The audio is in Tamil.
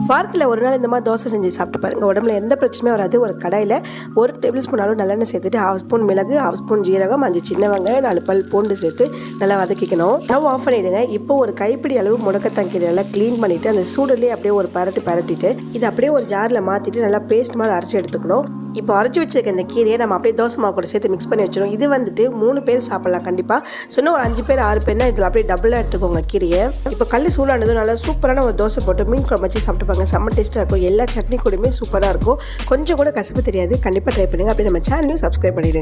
வாரத்தில் ஒரு நாள் இந்த மாதிரி தோசை செஞ்சு சாப்பிட்டு பாருங்கள். உடம்புல எந்த பிரச்சனையும் வராது. ஒரு கடாயில் 1 டேபிள் ஸ்பூன் அளவு நல்லெண்ணெய் சேர்த்துட்டு 1/2 ஸ்பூன் மிளகு, 1/2 ஸ்பூன் ஜீரகம், 5 சின்ன வெங்காயம், 4 பல் பூண்டு சேர்த்து நல்லா வதக்கிக்கணும். ஸ்டவ் ஆஃப் பண்ணிவிடுங்க. இப்போ ஒரு கைப்பிடி அளவு முடக்கத்தான் கீரை நல்லா க்ளீன் பண்ணிவிட்டு அந்த சூடுலேயே அப்படியே ஒரு பரட்டிட்டு இதை அப்படியே ஒரு ஜாரில் மாற்றிட்டு நல்லா பேஸ்ட் மாதிரி அரைச்சி எடுத்துக்கணும். இப்போ அரைச்சி வச்சிருக்க இந்த கீரையை நம்ம அப்படியே தோசை மாவு கூட சேர்த்து மிக்ஸ் பண்ணி வச்சிடும். இது வந்துட்டு 3 பேர் சாப்பிடலாம் கண்டிப்பாக. சொன்னால் ஒரு 5 பேர் 6 பேர்னா இதில் அப்படியே டபுளாக எடுத்துக்கோங்க கீரையை. இப்போ கல் சூடானதும் நல்லா சூப்பரான ஒரு தோசை போட்டு மீன் குழம்பு வச்சு சாப்பிட்டுப்பாங்க. செம்ம டேஸ்ட்டாக இருக்கும். எல்லா சட்னி கூடயுமே சூப்பராக இருக்கும். கொஞ்சம் கூட கசப்பு தெரியாது. கண்டிப்பாக ட்ரை பண்ணுங்கள். அப்படியே நம்ம சேனலையும் சப்ஸ்கிரைப் பண்ணிவிடுங்க.